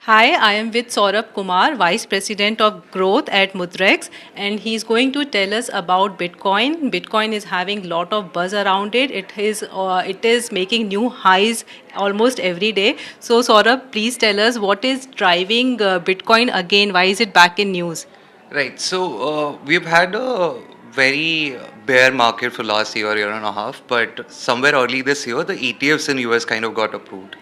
Hi, I am with Saurabh Kumar, Vice President of Growth at Mudrex, and he's going to tell us about Bitcoin. Bitcoin is having a lot of buzz around it. It is making new highs almost every day. So, Saurabh, please tell us what is driving Bitcoin again. Why is it back in news? Right. We've had a very bear market for last year and a half, but somewhere early this year, the ETFs in US kind of got approved.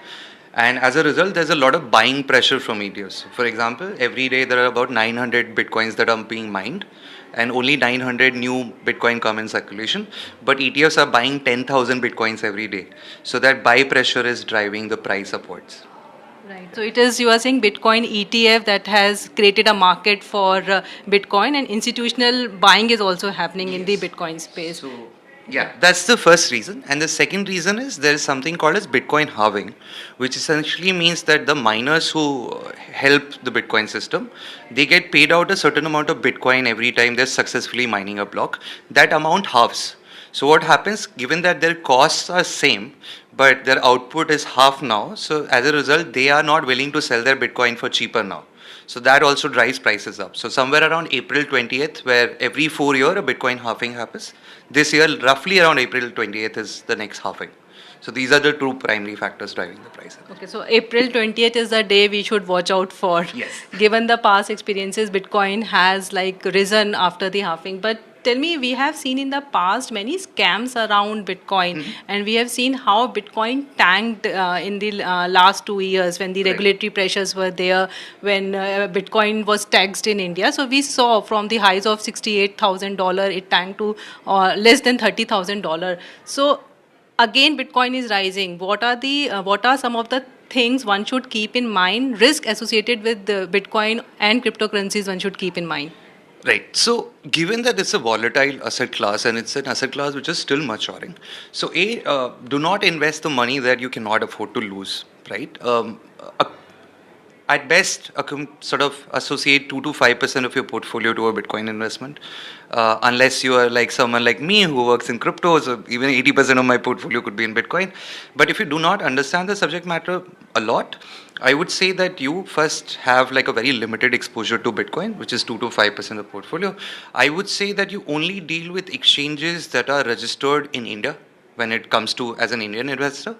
And as a result, there's a lot of buying pressure from ETFs. For example, every day there are about 900 Bitcoins that are being mined, and only 900 new Bitcoin come in circulation. But ETFs are buying 10,000 Bitcoins every day. So that buy pressure is driving the price upwards. Right. So it is, you are saying Bitcoin ETF that has created a market for Bitcoin, and institutional buying is also happening in the Yes. Bitcoin space. So, yeah, that's the first reason. And the second reason is there is something called as Bitcoin halving, which essentially means that the miners who help the Bitcoin system, they get paid out a certain amount of Bitcoin every time they're successfully mining a block. That amount halves. So what happens, given that their costs are same, but their output is half now, so as a result, they are not willing to sell their Bitcoin for cheaper now. So that also drives prices up. So somewhere around April 20th, where every 4 year a Bitcoin halving happens, this year roughly around April 20th is the next halving. So these are the two primary factors driving the price up. Okay, so April 20th is the day we should watch out for. Yes. Given the past experiences, Bitcoin has like risen after the halving. But tell me, we have seen in the past many scams around Bitcoin, and we have seen how Bitcoin tanked in the last 2 years when the Right. regulatory pressures were there, when Bitcoin was taxed in India. So we saw from the highs of $68,000, it tanked to less than $30,000. So again bitcoin is rising. What are some of the things one should keep in mind, risk associated with the bitcoin and cryptocurrencies one should keep in mind? Right. So, given that it's a volatile asset class and it's an asset class which is still maturing, so do not invest the money that you cannot afford to lose. Right. A At best, sort of associate 2 to 5% of your portfolio to a Bitcoin investment, unless you are like someone like me who works in crypto. So even 80% of my portfolio could be in Bitcoin. But if you do not understand the subject matter a lot, I would say that you first have like a very limited exposure to Bitcoin, which is 2 to 5% of portfolio. I would say that you only deal with exchanges that are registered in India when it comes to as an Indian investor,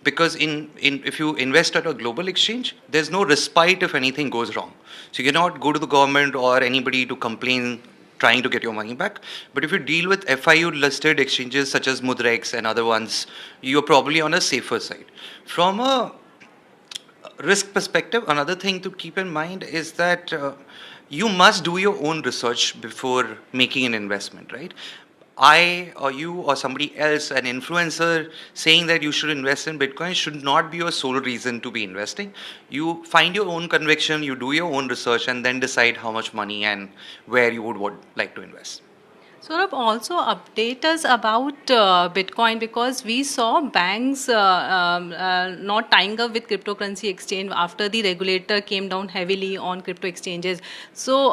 because in if you invest at a global exchange, there's no respite if anything goes wrong. So you cannot go to the government or anybody to complain trying to get your money back. But if you deal with FIU listed exchanges such as Mudrex and other ones, you're probably on a safer side. From a risk perspective, another thing to keep in mind is that you must do your own research before making an investment, right? I or you or somebody else, an influencer, saying that you should invest in Bitcoin should not be your sole reason to be investing. You find your own conviction, you do your own research, and then decide how much money and where you would like to invest. Saurabh, also update us about Bitcoin, because we saw banks not tying up with cryptocurrency exchange after the regulator came down heavily on crypto exchanges. So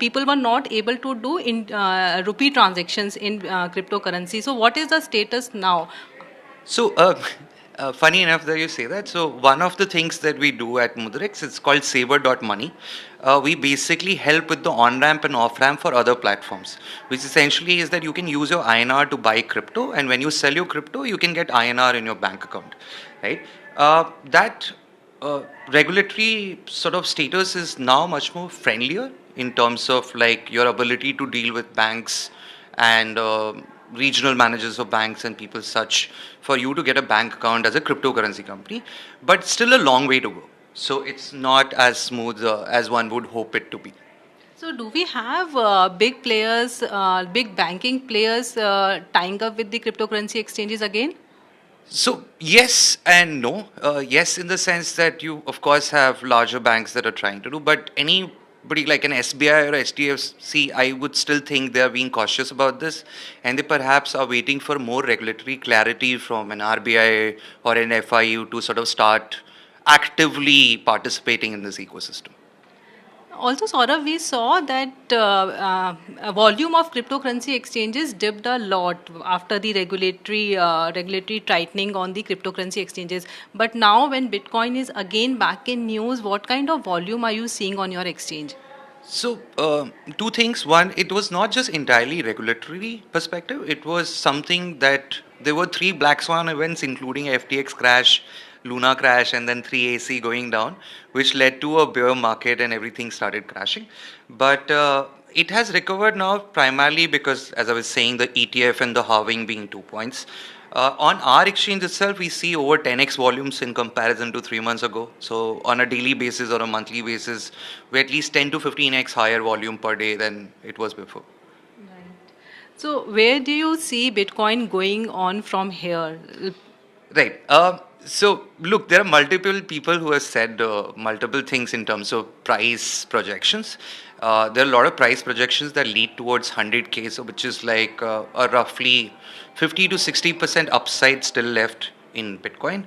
people were not able to do in rupee transactions in cryptocurrency. So what is the status now? So, funny enough that you say that. So, one of the things that we do at Mudrex, it's called Saver.money. We basically help with the on ramp and off ramp for other platforms, which essentially is that you can use your INR to buy crypto, and when you sell your crypto, you can get INR in your bank account, right? That regulatory sort of status is now much more friendlier in terms of like your ability to deal with banks and regional managers of banks and people such for you to get a bank account as a cryptocurrency company, but still a long way to go. So it's not as smooth as one would hope it to be. So, do we have big players, big banking players tying up with the cryptocurrency exchanges again? So yes and no. Yes, in the sense that you, of course, have larger banks that are trying to do, but anybody like an SBI or HDFC, I would still think they are being cautious about this, and they perhaps are waiting for more regulatory clarity from an RBI or an FIU to sort of start actively participating in this ecosystem. Also, Saurabh, we saw that volume of cryptocurrency exchanges dipped a lot after the regulatory tightening on the cryptocurrency exchanges. But now, when Bitcoin is again back in news, what kind of volume are you seeing on your exchange? So, two things. One, it was not just entirely regulatory perspective. It was something that there were three black swan events, including FTX crash, Luna crash, and then 3AC going down, which led to a bear market and everything started crashing. But it has recovered now primarily because, as I was saying, the ETF and the halving being 2 points. On our exchange itself, we see over 10x volumes in comparison to 3 months ago. So, on a daily basis or a monthly basis, we're at least 10 to 15x higher volume per day than it was before. Right. So, where do you see Bitcoin going on from here? Right. So, look, there are multiple people who have said multiple things in terms of price projections. There are a lot of price projections that lead towards 100K, so which is like a roughly 50 to 60% upside still left in Bitcoin.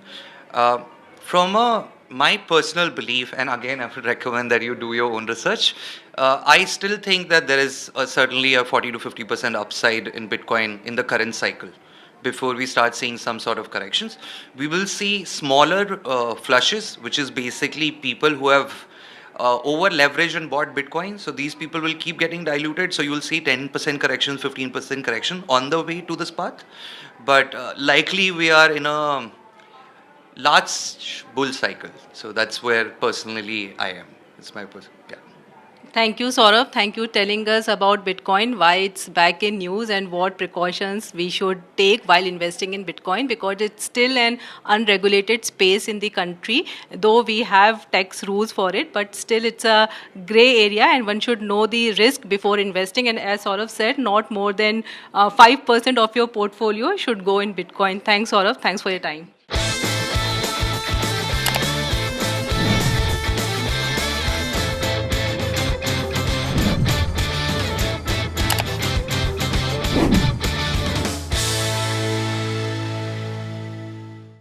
From my personal belief, and again, I would recommend that you do your own research. I still think that there is certainly a 40 to 50% upside in Bitcoin in the current cycle before we start seeing some sort of corrections. We will see smaller flushes, which is basically people who have over leveraged and bought Bitcoin. So these people will keep getting diluted. So you will see 10% correction, 15% correction on the way to this path. But likely we are in a large bull cycle. So that's where personally I am. It's my person. Yeah. Thank you, Saurabh. Thank you telling us about Bitcoin, why it's back in news, and what precautions we should take while investing in Bitcoin, because it's still an unregulated space in the country. Though we have tax rules for it, but still it's a gray area, and one should know the risk before investing. And as Saurabh said, not more than 5% of your portfolio should go in Bitcoin. Thanks, Saurabh. Thanks for your time.